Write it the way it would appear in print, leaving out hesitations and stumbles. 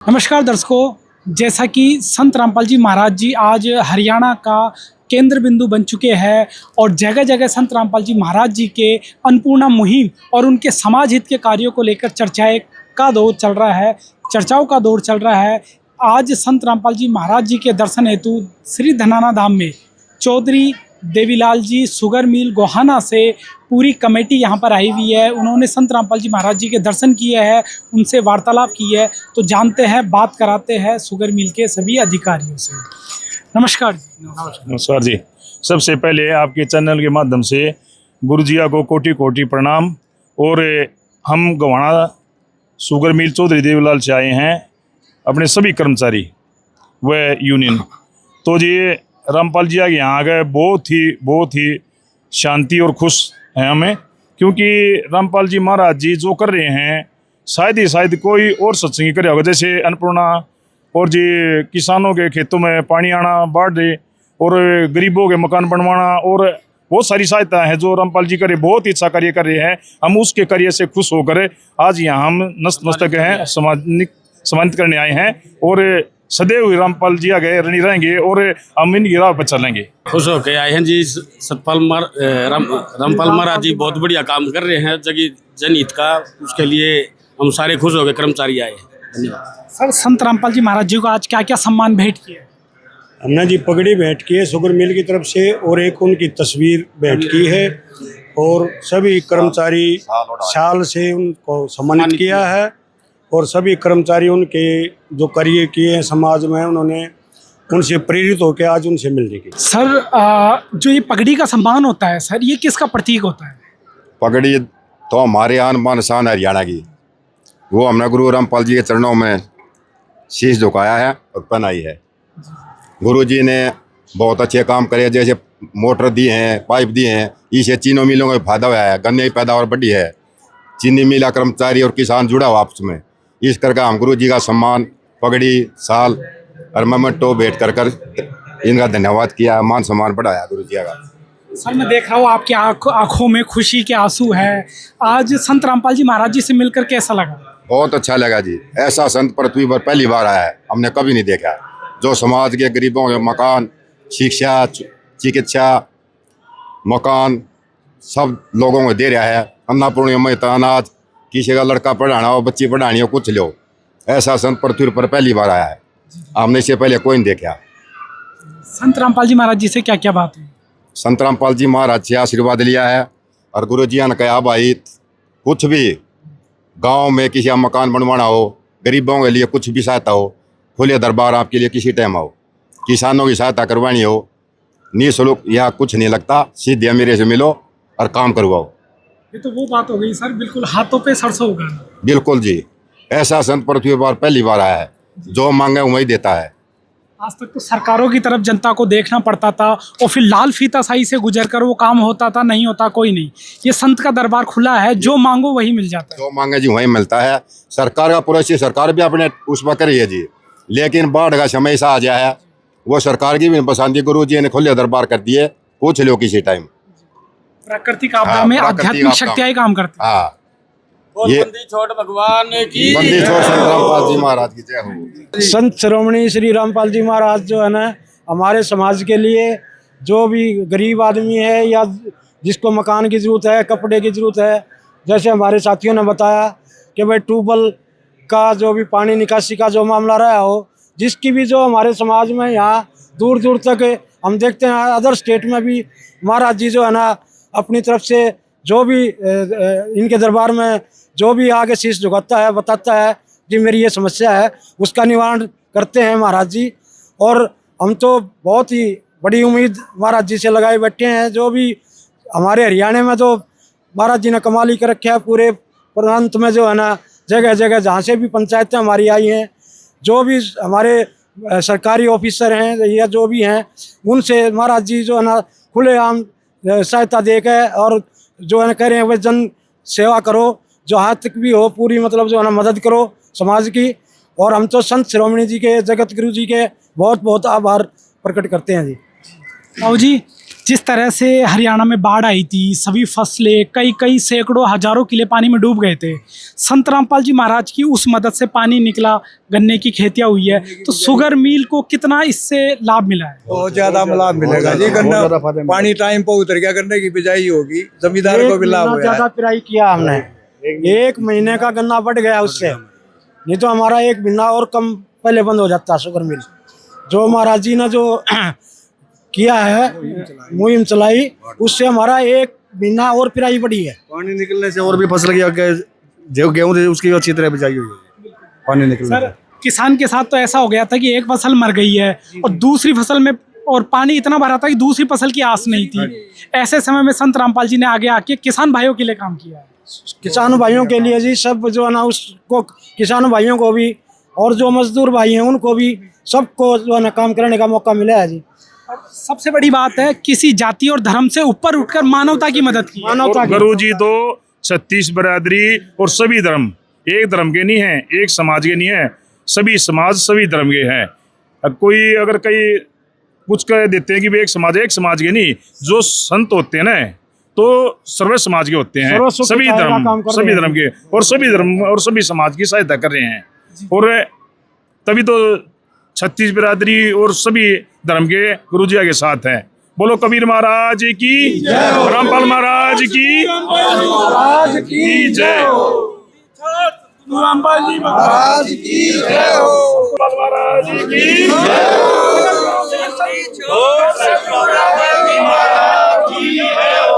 नमस्कार दर्शकों, जैसा कि संत रामपाल जी महाराज जी आज हरियाणा का केंद्र बिंदु बन चुके हैं और जगह जगह संत रामपाल जी महाराज जी के अन्नपूर्णा मुहिम और उनके समाज हित के कार्यों को लेकर चर्चाओं का दौर चल रहा है। आज संत रामपाल जी महाराज जी के दर्शन हेतु श्री धनाना धाम में चौधरी देवीलाल जी शुगर मिल गोहाना से पूरी कमेटी यहाँ पर आई हुई है। उन्होंने संत रामपाल जी महाराज जी के दर्शन किए हैं, उनसे वार्तालाप की है। तो जानते हैं, बात कराते हैं शुगर मिल के सभी अधिकारियों से। नमस्कार जी। नमस्कार जी। सबसे पहले आपके चैनल के माध्यम से गुरुजिया को कोटि कोटि प्रणाम। और हम गोहाना शुगर मिल चौधरी देवीलाल से आए हैं, अपने सभी कर्मचारी व यूनियन। तो जी रामपाल जी आगे यहाँ आ गए, बहुत ही शांति और खुश हैं हमें, क्योंकि रामपाल जी महाराज जी जो कर रहे हैं शायद कोई और सत्संगी करे होगा। जैसे अन्नपूर्णा और जी किसानों के खेतों में पानी आना, बाढ़ और गरीबों के मकान बनवाना और बहुत सारी सहायता है जो रामपाल जी करे, बहुत ही अच्छा कार्य कर रहे हैं। हम उसके कार्य से खुश होकर आज यहाँ हम नतमस्तक हैं, सम्मानित करने आए हैं और सदैव रामपाल जी आगे रनी रहेंगे और हम इनकी राह पर चलेंगे। खुश होकर आए हैं जी। रामपाल महाराज जी बहुत बढ़िया काम कर रहे हैं जनहित का, उसके लिए हम सारे खुश होकर कर्मचारी आए हैं। धन्यवाद सर, संत रामपाल जी महाराज जी को आज क्या क्या सम्मान भेंट किए? हमने जी पगड़ी भेंट की है शुगर मिल की तरफ से और एक उनकी तस्वीर भेंट की है और सभी कर्मचारी शाल से उनको सम्मानित किया है और सभी कर्मचारी उनके जो कार्य किए हैं समाज में, उन्होंने उनसे प्रेरित होकर आज उनसे मिलने की। सर, जो ये पगड़ी का सम्मान होता है सर, ये किसका प्रतीक होता है? पगड़ी तो हमारे आन बान शान हरियाणा की, वो हमने गुरु रामपाल जी के चरणों में शीश झुकाया है और पहनाई है। गुरु जी ने बहुत अच्छे काम करे, जैसे मोटर दिए हैं, पाइप दिए हैं, इससे चीनी मिलों में फायदा हुआ है, गन्ने की पैदावार बढ़ी है, चीनी मिला कर्मचारी और किसान जुड़ा हुआ आपस में। इस करके हम गुरु जी का सम्मान पगड़ी साल और मेमेंटो भेंट कर इनका धन्यवाद किया, मान सम्मान बढ़ाया गुरु जी का। सर, मैं देख रहा हूँ आपकी आंखों में खुशी के आंसू है। आज संत रामपाल जी महाराज जी से मिलकर कैसा लगा? बहुत अच्छा लगा जी। ऐसा संत पृथ्वी पर पहली बार आया है, हमने कभी नहीं देखा, जो समाज के गरीबों के मकान, शिक्षा, चिकित्सा, मकान सब लोगों को दे रहा है। अन्नपूर्णा में अनाज, किसी का लड़का पढ़ाना हो, बच्ची पढ़ानी हो, कुछ लो, ऐसा संत पृथ्वी पर पहली बार आया है, हमने इससे पहले कोई नहीं देखा। संत रामपाल जी महाराज जी से क्या क्या बात हुई? संत रामपाल जी महाराज से आशीर्वाद लिया है और गुरु जी ने कहा भाई कुछ भी गांव में किसी का मकान बनवाना हो, गरीबों के लिए कुछ भी सहायता हो, खुले दरबार आपके लिए किसी टाइम आओ। किसानों की सहायता करवानी हो, निःशुल्क यहाँ कुछ नहीं लगता, सीधे मेरे से मिलो और काम करवाओ। ये तो वो बात हो गई सर, बिल्कुल हाथों पे सरसों होगा। बिल्कुल जी, ऐसा संत पृथ्वी पर पहली बार आया है, जो मांगे वही देता है। आज तक तो सरकारों की तरफ जनता को देखना पड़ता था और फिर लाल फीताशाही से गुजरकर वो काम होता था, नहीं होता कोई नहीं। ये संत का दरबार खुला है, जो मांगो वही मिल जाता है। जो मांगे जी वही मिलता है। सरकार का पूरा सरकार भी अपने उस पर करी है जी, लेकिन बाढ़ का समय ऐसा आ गया है, वो सरकार की भी पसंद, गुरु जी ने खुले दरबार कर दिए, पूछ लो किसी टाइम। प्राकृतिक आपदा में आध्यात्मिक शक्तियां काम करती है। हाँ, ये बंदी छोड़ भगवान की, बंदी छोड़ संत रामपाल जी महाराज की जय हो। संत शिरोमणि श्री रामपाल जी महाराज जो है ना, हमारे समाज के लिए जो भी गरीब आदमी है या जिसको मकान की ज़रूरत है, कपड़े की ज़रूरत है, जैसे हमारे साथियों ने बताया कि भाई ट्यूबवेल का जो भी पानी निकासी का जो मामला रहा हो, जिसकी भी जो हमारे समाज में यहाँ दूर दूर तक हम देखते हैं, अदर स्टेट में भी महाराज जी जो है ना अपनी तरफ से जो भी इनके दरबार में जो भी आगे शीश झुकाता है, बताता है कि मेरी ये समस्या है, उसका निवारण करते हैं महाराज जी। और हम तो बहुत ही बड़ी उम्मीद महाराज जी से लगाए बैठे हैं। जो भी हमारे हरियाणा में तो महाराज जी ने कमाल ही कर रखा है, पूरे प्रांत में जो है ना जगह जगह जहाँ से भी पंचायतें हमारी आई हैं, जो भी हमारे सरकारी ऑफिसर हैं या जो भी हैं, उनसे महाराज जी जो है ना खुलेआम सहायता देकर और जो है ना कह रहे हैं वह जन सेवा करो, जो हाथ तक भी हो पूरी, मतलब जो है ना मदद करो समाज की। और हम तो संत शिरोमणि जी के, जगत गुरु जी के बहुत बहुत आभार प्रकट करते हैं जी। आओ जी, जिस तरह से हरियाणा में बाढ़ आई थी, सभी फसलें कई कई सैकड़ों हजारों किले पानी में डूब गए थे। संत रामपाल जी महाराज की उस मदद से पानी निकला, गन्ने की खेतियाँ हुई है, तो शुगर मिल को कितना इससे लाभ मिला है? बहुत ज्यादा लाभ मिलेगा जी। गन्ना पानी टाइम पर उतर गया, गन्ने की बिजाई होगी, जमींदार को भी लाभ हुआ है। ज्यादा पिराई किया हमने, 1 महीने का गन्ना बढ़ गया उससे, नहीं तो हमारा 1 महीना और कम पहले बंद हो जाता शुगर मिल। जो महाराज जी ने जो किया है मुहिम चलाई, उससे हमारा 1 महीना और पिराई बढ़ी है। पानी निकलने से और भी फसल की जो गेहूं थे उसकी अच्छी तरह बिजाई हुई है पानी निकलने सर, से। किसान के साथ तो ऐसा हो गया था कि एक फसल मर गई है और दूसरी फसल में और पानी इतना भरा था कि दूसरी फसल की आस नहीं थी। ऐसे समय में संत रामपाल जी ने आगे आके किसान भाइयों के लिए काम किया है। किसान भाइयों के लिए जी, सब जो है ना उसको, किसान भाइयों को भी और जो मजदूर भाई हैं उनको भी, सबको जो है ना काम करने का मौका मिला है जी। सबसे बड़ी बात है, किसी जाति और धर्म से ऊपर उठकर मानवता की मदद की है। मानवता की गुरु जी तो 36 बरादरी और सभी धर्म, एक धर्म के नहीं है, एक समाज के नहीं है, सभी समाज सभी धर्म के हैं। अब कोई अगर कई कुछ कह देते हैं कि एक समाज के नहीं, जो संत होते हैं ना तो सर्व समाज के होते हैं, सभी धर्म के और सभी धर्म और सभी समाज की सहायता कर रहे हैं। और तभी तो 36 बिरादरी और सभी धर्म के गुरु जी के साथ है। बोलो कबीर महाराज की, रामपाल महाराज की जय, रामपाल जी महाराज की जय हो, महाराज की जय हो।